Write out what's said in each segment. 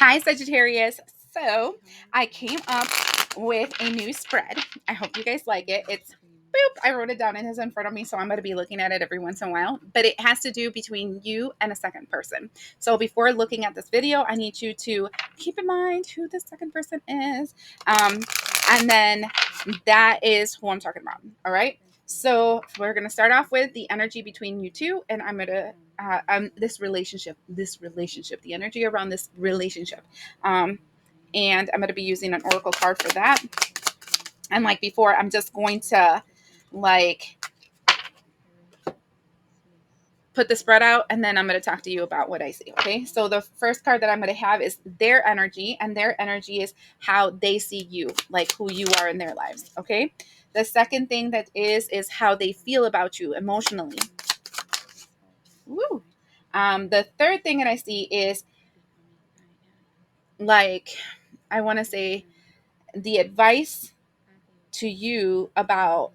Hi, Sagittarius. So I came up with a new spread. I hope you guys like it. It's boop. I wrote it down and it's in front of me, so I'm going to be looking at it every once in a while. But it has to do between you and a second person. So before looking at this video, I need you to keep in mind who the second person is. And then that is who I'm talking about. All right. So we're going to start off with the energy between you two, and I'm going to this relationship, the energy around this relationship. And I'm going to be using an oracle card for that. And like before, I'm just going to like put the spread out, and then I'm going to talk to you about what I see. Okay. So the first card that I'm going to have is their energy, and their energy is how they see you, like who you are in their lives. Okay. The second thing that is how they feel about you emotionally. Woo. The third thing that I see is like, I want to say the advice to you about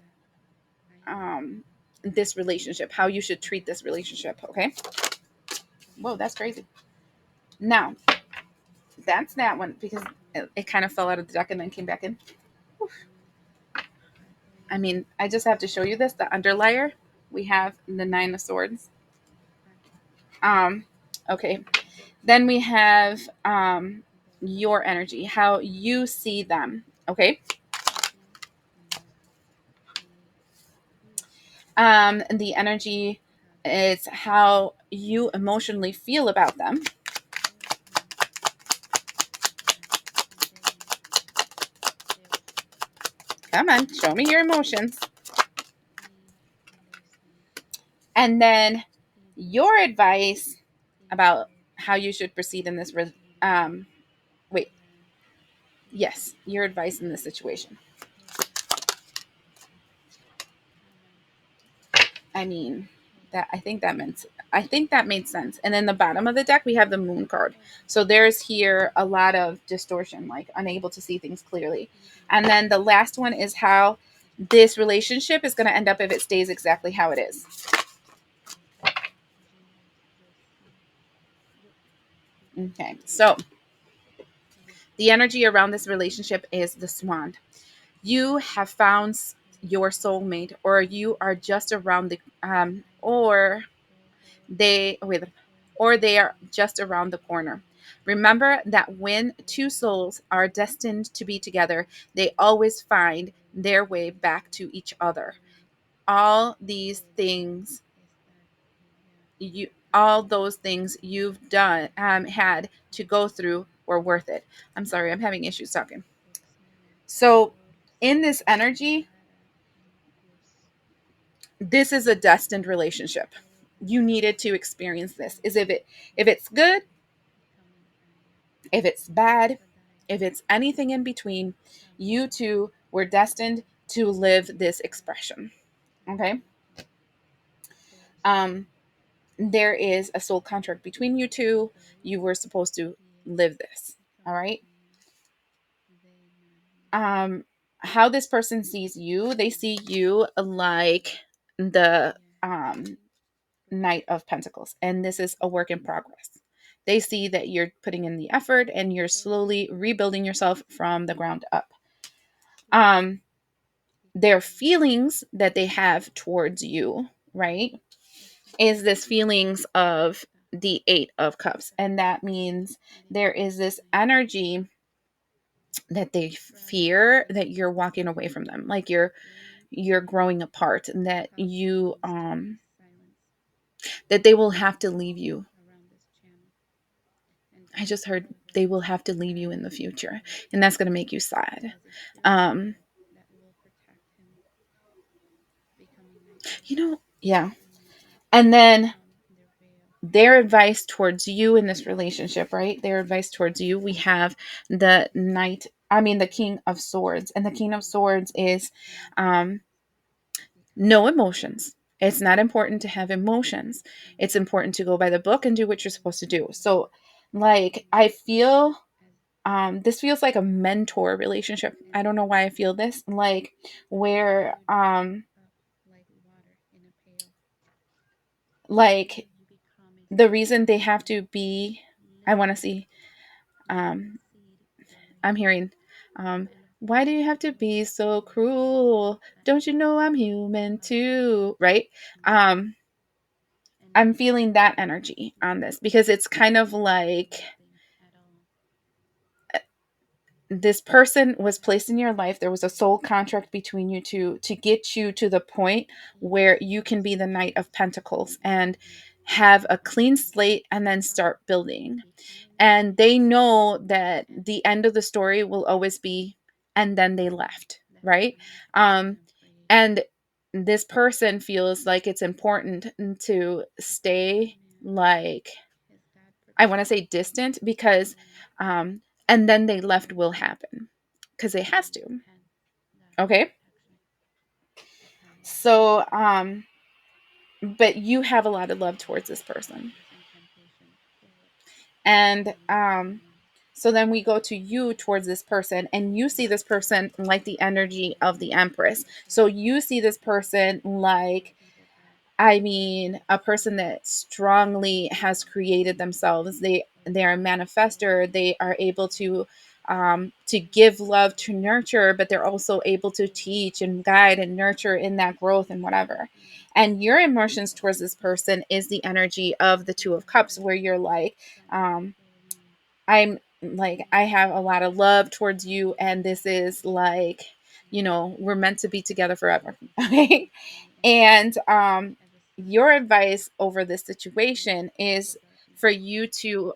this relationship, how you should treat this relationship. Okay. Whoa, that's crazy. Now, that's that one because it kind of fell out of the deck and then came back in. Oof. I mean, I just have to show you this. The underlayer, we have the Nine of Swords. Okay. Then we have your energy, how you see them. Okay. The energy is how you emotionally feel about them. Come on, show me your emotions. And then your advice about how you should proceed in this. Wait, yes, your advice in this situation. I mean, I think that made sense. And then the bottom of the deck, we have the Moon card. So there's here a lot of distortion, like unable to see things clearly. And then the last one is how this relationship is going to end up if it stays exactly how it is. Okay, so the energy around this relationship is the Swan. You have found your soulmate, or you are just around the they wait, or they are just around the corner. Remember that when two souls are destined to be together, they always find their way back to each other. All these things all those things you've done had to go through were worth it. I'm sorry, I'm having issues talking. So in this energy, this is a destined relationship. You needed to experience this. Is if it's good, if it's bad, if it's anything in between, you two were destined to live this expression. Okay. There is a soul contract between you two. You were supposed to live this. All right. How this person sees you, they see you like the Knight of Pentacles, and this is a work in progress. They see that you're putting in the effort and you're slowly rebuilding yourself from the ground up. Their feelings that they have towards you, right, is this feelings of the Eight of Cups, and that means there is this energy that they fear that you're walking away from them, like you're growing apart, and that you that they will have to leave you. I just heard they will have to leave you in the future, and that's going to make you sad. Um, yeah. And then their advice towards you in this relationship, right? Their advice towards you, we have the King of Swords. And the King of Swords is no emotions. It's not important to have emotions. It's important to go by the book and do what you're supposed to do. So, like, I feel this feels like a mentor relationship. I don't know why I feel this, like where like the reason they have to be, I want to see, Um, I'm hearing, why do you have to be so cruel? Don't you know I'm human too? Right? Um, I'm feeling that energy on this because it's kind of like this person was placed in your life. There was a soul contract between you two to get you to the point where you can be the Knight of Pentacles and have a clean slate and then start building. And they know that the end of the story will always be, and then they left, right? Um, and this person feels like it's important to stay, like, I want to say distant, because and then they left will happen because it has to. Okay. So but you have a lot of love towards this person. And so then we go to you towards this person, and you see this person like the energy of the Empress. So you see this person like, I mean, a person that strongly has created themselves. They are a manifester. They are able to give love, to nurture, but they're also able to teach and guide and nurture in that growth and whatever. And your emotions towards this person is the energy of the Two of Cups, where you're like, um, I'm like, I have a lot of love towards you, and this is like, we're meant to be together forever. Okay. And your advice over this situation is for you to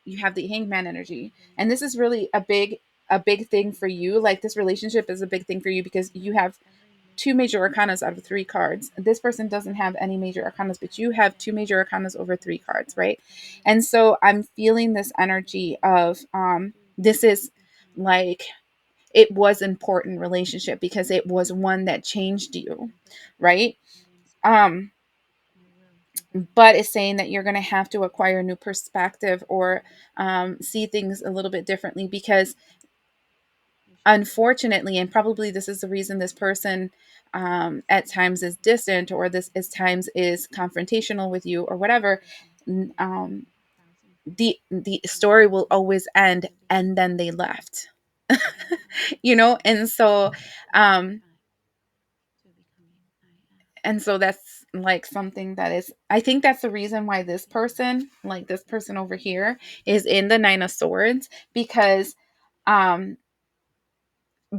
you have the Hangman energy, and this is really a big thing for you. Like, this relationship is a big thing for you because you have two major arcanas out of three cards. This person doesn't have any major arcanas, but you have two major arcanas over three cards, right? And so I'm feeling this energy of this is like, it was important relationship because it was one that changed you, right? um but it's saying that you're going to have to acquire a new perspective, or see things a little bit differently, because unfortunately, and probably this is the reason this person at times is distant, or this at times is confrontational with you or whatever, um, the story will always end, and then they left. And so um that's like something that is, I think that's the reason why this person, like this person over here, is in the Nine of Swords, um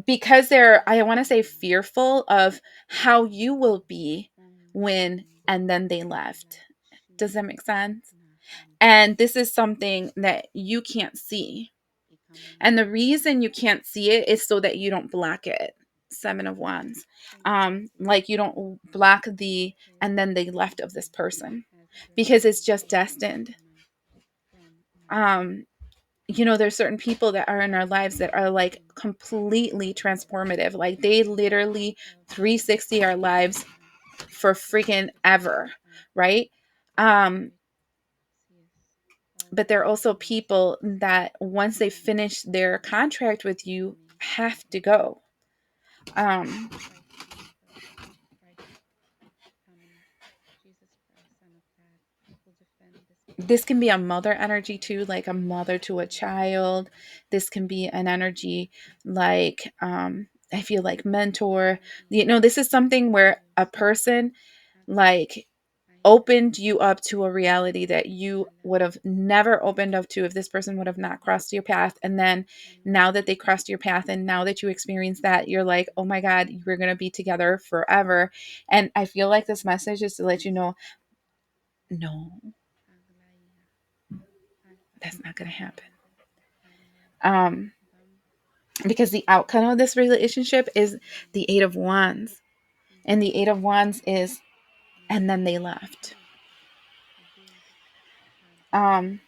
because they're, I want to say, fearful of how you will be when, and then they left. Does that make sense? And this is something that you can't see, and the reason you can't see it is so that you don't block it. Seven of Wands. Like, you don't block the and then they left of this person, because it's just destined. um there's certain people that are in our lives that are like completely transformative. Like, they literally 360 our lives for freaking ever, right? um but there are also people that once they finish their contract with you have to go. um this can be a mother energy too, like a mother to a child. This can be an energy like, I feel like mentor. This is something where a person like opened you up to a reality that you would have never opened up to if this person would have not crossed your path. And then now that they crossed your path, and now that you experience that, you're like, oh my God, we're going to be together forever. And I feel like this message is to let you know, no, that's not going to happen. um because the outcome of this relationship is the Eight of Wands, and the Eight of Wands is, and then they left. um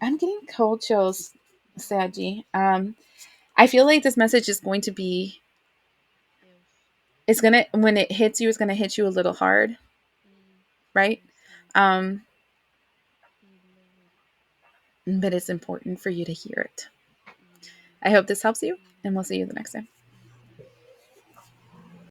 I'm getting cold chills, Saggy. I feel like this message is going to be, it's gonna, when it hits you, it's gonna hit you a little hard, right? um but it's important for you to hear it. I hope this helps you, and we'll see you the next time.